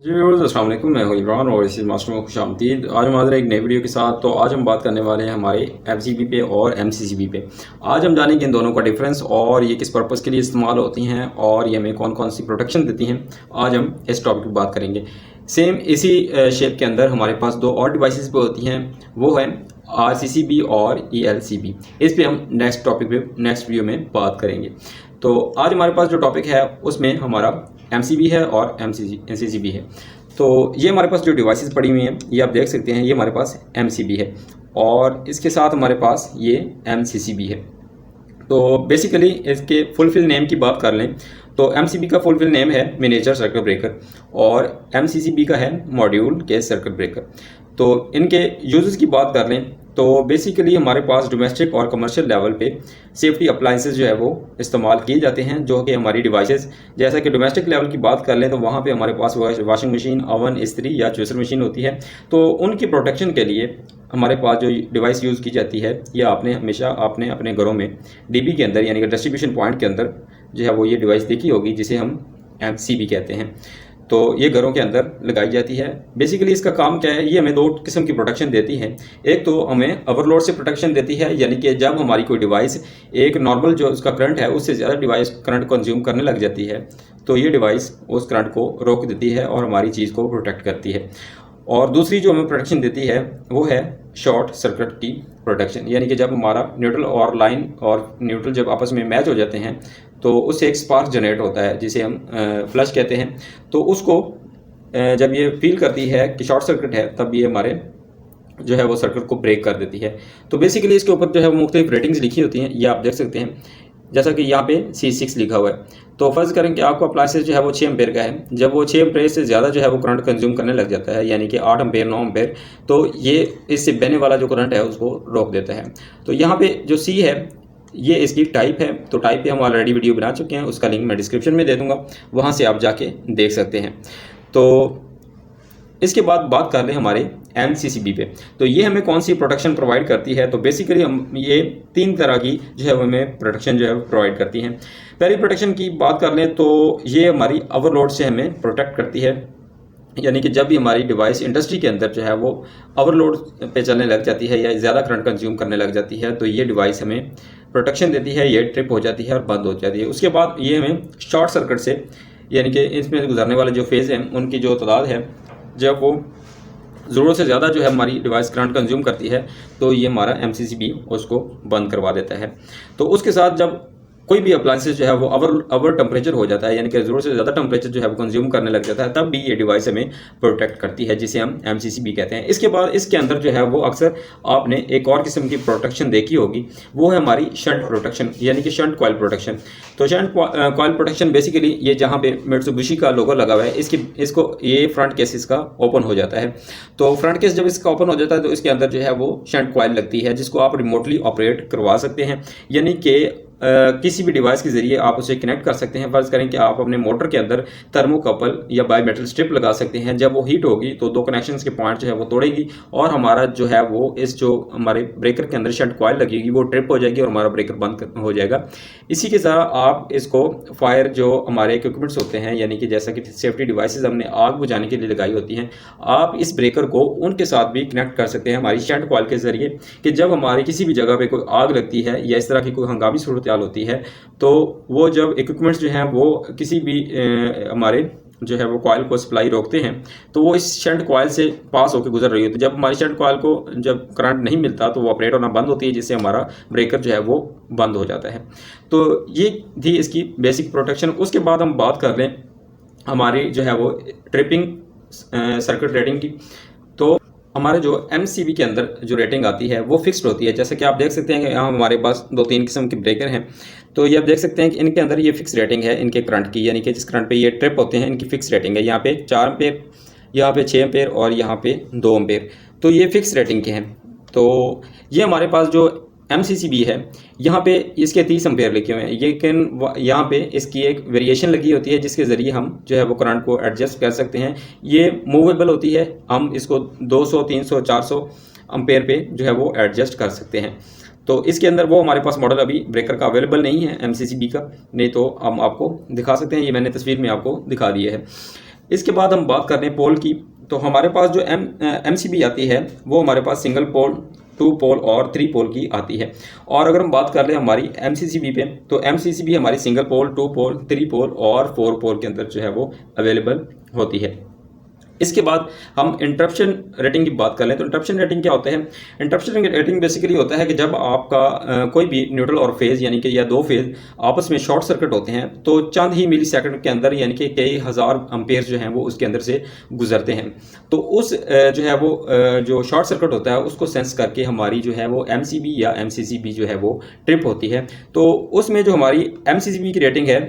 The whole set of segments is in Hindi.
जी व्यूअर्स अस्सलाम वालेकुम, मैं हूं इमरान और इसी मास्टर में खुशामदीद। आज हम हाजिर हैं एक नई वीडियो के साथ। तो आज हम बात करने वाले हैं हमारे एफसीबी पे और एमसीसीबी पे। आज हम जानेंगे इन दोनों का डिफरेंस और ये किस पर्पज़ के लिए इस्तेमाल होती हैं और ये हमें कौन कौन सी प्रोटेक्शन देती हैं। आज हम इस टॉपिक पर बात करेंगे। सेम इसी शेप के अंदर हमारे पास दो और डिवाइसेस पे होती हैं, वो है RCCB और ELCB। इस पे हम नेक्स्ट टॉपिक पे नेक्स्ट वीडियो में बात करेंगे। तो आज हमारे पास जो टॉपिक है उसमें हमारा MCB है और NCCB है। तो ये हमारे पास जो डिवाइसेस पड़ी हुई हैं ये आप देख सकते हैं, ये हमारे पास MCB है और इसके साथ हमारे पास ये MCCB है। तो बेसिकली इसके फुलफिल नेम की बात कर लें तो MCB का फुलफिल नेम है मिनिएचर सर्किट ब्रेकर और MCCB का है मॉड्यूल केस सर्किट ब्रेकर। तो इनके यूजेस की बात कर लें तो बेसिकली हमारे पास डोमेस्टिक और कमर्शियल लेवल पे सेफ्टी अप्लाइंसेस जो है वो इस्तेमाल किए जाते हैं, जो कि हमारी डिवाइसेस, जैसा कि डोमेस्टिक लेवल की बात कर लें तो वहाँ पे हमारे पास वाशिंग मशीन, ओवन, इस्त्री या ज्यूसर मशीन होती है। तो उनकी प्रोटेक्शन के लिए हमारे पास जो डिवाइस यूज़ की जाती है ये आपने हमेशा अपने घरों में DB के अंदर यानी कि डिस्ट्रीब्यूशन पॉइंट के अंदर जो है वो ये डिवाइस देखी होगी, जिसे हम MCB कहते हैं। तो ये घरों के अंदर लगाई जाती है। बेसिकली इसका काम क्या है, ये हमें दो किस्म की प्रोटेक्शन देती है। एक तो हमें ओवरलोड से प्रोटेक्शन देती है, यानी कि जब हमारी कोई डिवाइस एक नॉर्मल जो उसका करंट है उससे ज़्यादा डिवाइस करंट कंज्यूम करने लग जाती है तो ये डिवाइस उस करंट को रोक देती है और हमारी चीज़ को प्रोटेक्ट करती है। और दूसरी जो हमें प्रोटेक्शन देती है वो है शॉर्ट सर्किट की प्रोटेक्शन, यानी कि जब हमारा न्यूट्रल और लाइन और न्यूट्रल जब आपस में मैच हो जाते हैं तो उससे एक स्पार्क जनरेट होता है जिसे हम फ्लश कहते हैं। तो उसको जब ये फील करती है कि शॉर्ट सर्किट है तब ये हमारे जो है वो सर्किट को ब्रेक कर देती है। तो बेसिकली इसके ऊपर जो है वो मुख्तलिफ रेटिंग्स लिखी होती हैं, ये आप देख सकते हैं। जैसा कि यहाँ पे C6 लिखा हुआ है। तो फर्ज करें कि आपका अप्लायंसेस जो है वो 6 एम्पेयर का है। जब वो 6 एम्पेयर से ज़्यादा जो है वो करंट कंज्यूम करने लग जाता है, यानी कि 8 एम्पेयर, 9 एम्पेयर, तो ये इससे बहने वाला जो करंट है उसको रोक देता है। तो यहाँ पे जो C है ये इसकी टाइप है। तो टाइप पे हम ऑलरेडी वीडियो बना चुके हैं, उसका लिंक मैं डिस्क्रिप्शन में दे दूँगा, वहाँ से आप जाके देख सकते हैं। तो इसके बाद बात कर लें हमारे MCCB पे, तो ये हमें कौन सी प्रोटेक्शन प्रोवाइड करती है। तो बेसिकली हम ये 3 तरह की जो है हमें प्रोटेक्शन जो है प्रोवाइड करती हैं। पहली प्रोटेक्शन की बात कर लें तो ये हमारी ओवरलोड से हमें प्रोटेक्ट करती है, यानी कि जब भी हमारी डिवाइस इंडस्ट्री के अंदर जो है वो ओवरलोड पे चलने लग जाती है या ज़्यादा करंट कंज्यूम करने लग जाती है तो ये डिवाइस हमें प्रोटेक्शन देती है, ये ट्रिप हो जाती है और बंद हो जाती है। उसके बाद ये हमें शॉर्ट सर्किट से, यानी कि इसमें गुजरने वाले जो फेज़ हैं उनकी जो तादाद है, जब वो ज़रूरत से ज़्यादा जो है हमारी डिवाइस करंट कंज्यूम करती है तो ये हमारा MCCB उसको बंद करवा देता है। तो उसके साथ जब कोई भी अप्लायंसेस जो है वो ओवर टेम्परेचर हो जाता है, यानी कि ज़रूरत से ज़्यादा टेम्परेचर जो है वो कंज्यूम करने लग जाता है, तब भी ये डिवाइस हमें प्रोटेक्ट करती है, जिसे हम MCCB कहते हैं। इसके बाद इसके अंदर जो है वो अक्सर आपने एक और किस्म की प्रोटेक्शन देखी होगी, वो है हमारी शंट प्रोटेक्शन, यानी कि शंट कॉइल प्रोटेक्शन। तो शंट कॉइल प्रोटेक्शन बेसिकली ये जहाँ पे मित्सुबिशी का लोगो लगा हुआ है इसको ये फ्रंट केस इसका ओपन हो जाता है। तो फ्रंट केस जब इसका ओपन हो जाता है तो इसके अंदर जो है वो शंट कॉइल लगती है, जिसको आप रिमोटली ऑपरेट करवा सकते हैं, यानी कि किसी भी डिवाइस के ज़रिए आप उसे कनेक्ट कर सकते हैं। फ़र्ज़ करें कि आप अपने मोटर के अंदर थर्मोकपल या बाई मेटल स्ट्रिप लगा सकते हैं। जब वो हीट होगी तो दो कनेक्शंस के पॉइंट जो है वो तोड़ेगी और हमारा जो है वो इस जो हमारे ब्रेकर के अंदर शंट कॉइल लगेगी वो ट्रिप हो जाएगी और हमारा ब्रेकर बंद हो जाएगा। इसी के साथ आप इसको फायर जो हमारे इक्विपमेंट्स होते हैं, यानी कि जैसा कि सेफ्टी डिवाइसेज हमने आग बुझाने के लिए लगाई होती हैं, आप इस ब्रेकर को उनके साथ भी कनेक्ट कर सकते हैं हमारी शंट कॉइल के ज़रिए, कि जब हमारी किसी भी जगह पर कोई आग लगती है या इस तरह की कोई हंगामी सूरत होती है तो वो जब इक्विपमेंट्स जो हैं वो किसी भी हमारे जो है वो कॉइल को सप्लाई रोकते हैं तो वो इस शंट कॉइल से पास होकर गुजर रही होती है। जब हमारी शंट कॉइल को जब करंट नहीं मिलता तो वो ऑपरेट होना बंद होती है, जिससे हमारा ब्रेकर जो है वो बंद हो जाता है। तो ये थी इसकी बेसिक प्रोटेक्शन। उसके बाद हम बात कर लें हमारी जो है वो ट्रिपिंग सर्किट रेटिंग की। तो हमारे जो MCB के अंदर जो रेटिंग आती है वो फिक्स्ड होती है। जैसे कि आप देख सकते हैं कि यहाँ हमारे पास 2-3 किस्म के ब्रेकर हैं, तो ये आप देख सकते हैं कि इनके अंदर ये फिक्स रेटिंग है इनके करंट की, यानी कि जिस करंट पे ये ट्रिप होते हैं इनकी फिक्स रेटिंग है। यहाँ पे 4 एम्पेयर, यहाँ पे 6 एम्पेयर और यहाँ पे 2 एम्पेयर, तो ये फिक्स रेटिंग के हैं। तो ये हमारे पास जो MCCB है यहाँ पे इसके 30 एम्पेयर लिखे हुए हैं, लेकिन यहाँ पे इसकी एक वेरिएशन लगी होती है जिसके ज़रिए हम जो है वो करंट को एडजस्ट कर सकते हैं। ये मूवेबल होती है, हम इसको 200, 300, 400 एम्पेयर पे जो है वो एडजस्ट कर सकते हैं। तो इसके अंदर वो हमारे पास मॉडल अभी ब्रेकर का अवेलेबल नहीं है MCCB का, नहीं तो हम आपको दिखा सकते हैं, ये मैंने तस्वीर में आपको दिखा दिया है। इसके बाद हम बात कर रहे हैं पोल की। तो हमारे पास जो MCB आती है वो हमारे पास सिंगल पोल, 2 पोल और 3 पोल की आती है। और अगर हम बात कर लें हमारी MCCB पे, तो MCCB हमारी सिंगल पोल, 2 पोल, 3 पोल और 4 पोल के अंदर जो है वो अवेलेबल होती है। इसके बाद हम इंटरप्शन रेटिंग की बात कर लें तो इंटरप्शन रेटिंग क्या होता है? इंटरप्शन रेटिंग बेसिकली होता है कि जब आपका कोई भी न्यूट्रल और फेज़ यानी कि या 2 फेज़ आपस में शॉर्ट सर्किट होते हैं तो चंद ही मिली सेकंड के अंदर यानी कि कई हज़ार एम्पेयर जो हैं वो उसके अंदर से गुजरते हैं। तो उस जो है वो जो शॉर्ट सर्किट होता है उसको सेंस करके हमारी जो है वो MCB या MCCB जो है वो ट्रिप होती है। तो उसमें जो हमारी MCCB की रेटिंग है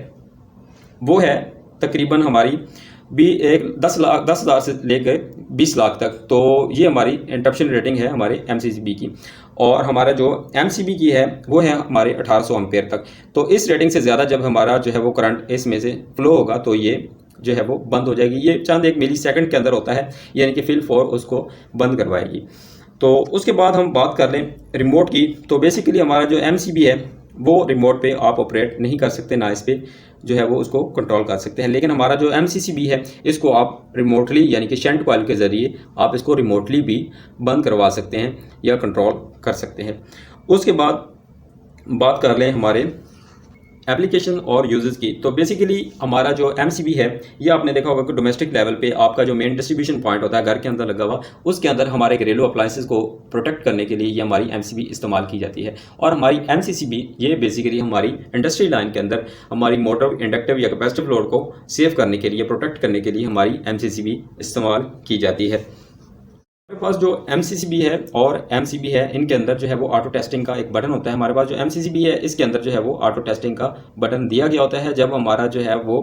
वो है तकरीबन हमारी भी 10,000 से लेकर 20 लाख तक। तो ये हमारी इंटरप्शन रेटिंग है हमारे MCCB की। और हमारा जो MCB की है वो है हमारे 1800 एम्पेयर तक। तो इस रेटिंग से ज़्यादा जब हमारा जो है वो करंट इसमें से फ्लो होगा तो ये जो है वो बंद हो जाएगी। ये चंद 1 मिली सेकंड के अंदर होता है, यानी कि फिल 4 उसको बंद करवाएगी। तो उसके बाद हम बात कर लें रिमोट की। तो बेसिकली हमारा जो MCB है वो रिमोट पे आप ऑपरेट नहीं कर सकते, ना इस पे जो है वो उसको कंट्रोल कर सकते हैं। लेकिन हमारा जो MCCB है इसको आप रिमोटली यानी कि शंट कॉइल के ज़रिए आप इसको रिमोटली भी बंद करवा सकते हैं या कंट्रोल कर सकते हैं। उसके बाद बात कर लें हमारे एप्लीकेशन और यूजेस की। तो बेसिकली हमारा जो MCB है ये आपने देखा होगा कि डोमेस्टिक लेवल पे आपका जो मेन डिस्ट्रीब्यूशन पॉइंट होता है घर के अंदर लगा हुआ, उसके अंदर हमारे घरेलू अप्लाइंसेस को प्रोटेक्ट करने के लिए ये हमारी MCB इस्तेमाल की जाती है। और हमारी MCCB ये बेसिकली हमारी इंडस्ट्री लाइन के अंदर हमारी मोटर, इंडक्टिव या कैपेसिटिव लोड को सेव करने के लिए, प्रोटेक्ट करने के लिए हमारी MCCB इस्तेमाल की जाती है। हमारे पास जो MCCB है और MCB है इनके अंदर जो है वो ऑटो टेस्टिंग का एक बटन होता है। हमारे पास जो MCCB है इसके अंदर जो है वो ऑटो टेस्टिंग का बटन दिया गया होता है। जब हमारा जो है वो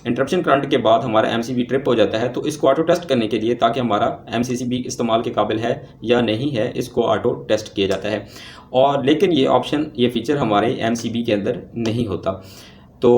इंटरप्शन करंट के बाद हमारा MCB ट्रिप हो जाता है तो इसको ऑटो टेस्ट करने के लिए, ताकि हमारा MCCB इस्तेमाल के काबिल है या नहीं है, इसको ऑटो टेस्ट किया जाता है। और लेकिन ये ऑप्शन, ये फीचर हमारे MCB के अंदर नहीं होता। तो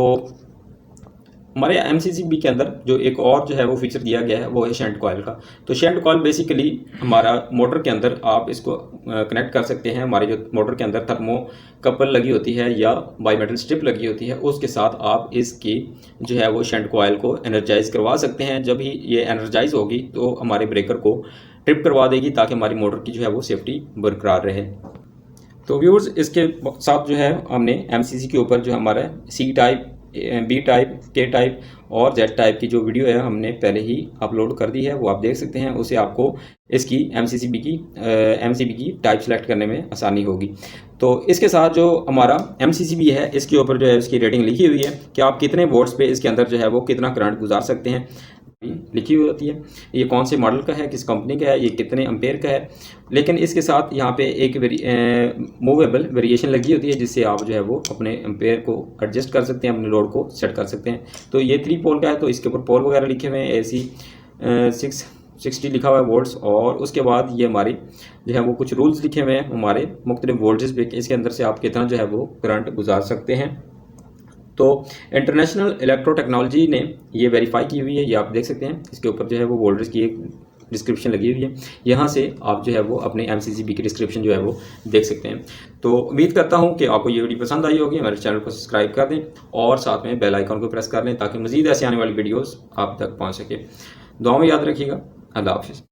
हमारे MCCB के अंदर जो एक और जो है वो फीचर दिया गया है वो है शंट कॉइल का। तो शंट कॉइल बेसिकली हमारा मोटर के अंदर आप इसको कनेक्ट कर सकते हैं। हमारी जो मोटर के अंदर थर्मोकपल लगी होती है या बाईमेटल स्ट्रिप लगी होती है, उसके साथ आप इसकी जो है वो शंट कॉइल को एनर्जाइज करवा सकते हैं। जब ही ये एनर्जाइज होगी तो हमारे ब्रेकर को ट्रिप करवा देगी, ताकि हमारी मोटर की जो है वो सेफ्टी बरकरार रहे। तो व्यूअर्स, इसके साथ जो है हमने MCC के ऊपर जो हमारा C type, B type, K type और Z टाइप की जो वीडियो है हमने पहले ही अपलोड कर दी है, वो आप देख सकते हैं। उसे आपको इसकी MCB की टाइप सेलेक्ट करने में आसानी होगी। तो इसके साथ जो हमारा MCCB है इसके ऊपर जो है इसकी रेटिंग लिखी हुई है कि आप कितने वोल्ट्स पे इसके अंदर जो है वो कितना करंट गुजार सकते हैं, लिखी हुई होती है। ये कौन से मॉडल का है, किस कंपनी का है, ये कितने एम्पेयर का है। लेकिन इसके साथ यहाँ पे एक मूवेबल वेरिएशन लगी होती है, जिससे आप जो है वो अपने एम्पेयर को एडजस्ट कर सकते हैं, अपने लोड को सेट कर सकते हैं। तो ये 3 पोल का है, तो इसके ऊपर पोल वगैरह लिखे हुए हैं, AC 660 लिखा हुआ है वोल्ट्स। और उसके बाद ये हमारी जो है वो कुछ रूल्स लिखे हुए हैं हमारे मुख्तलिफ वोल्टेज पे, इसके अंदर से आप कितना जो है वो करंट गुजार सकते हैं। तो इंटरनेशनल इलेक्ट्रो टेक्नोलॉजी ने ये वेरीफाई की हुई है, ये आप देख सकते हैं। इसके ऊपर जो है वो वोल्टेज की एक डिस्क्रिप्शन लगी हुई है, यहाँ से आप जो है वो अपने MCCB की डिस्क्रिप्शन जो है वो देख सकते हैं। तो उम्मीद करता हूँ कि आपको ये वीडियो पसंद आई होगी। हमारे चैनल को सब्सक्राइब कर दें और साथ में बेल आइकन को प्रेस कर लें, ताकि मज़ीद ऐसे आने वाली वीडियोज़ आप तक पहुँच सके। दुआ में याद रखिएगा। अल्लाह हाफ़िज़।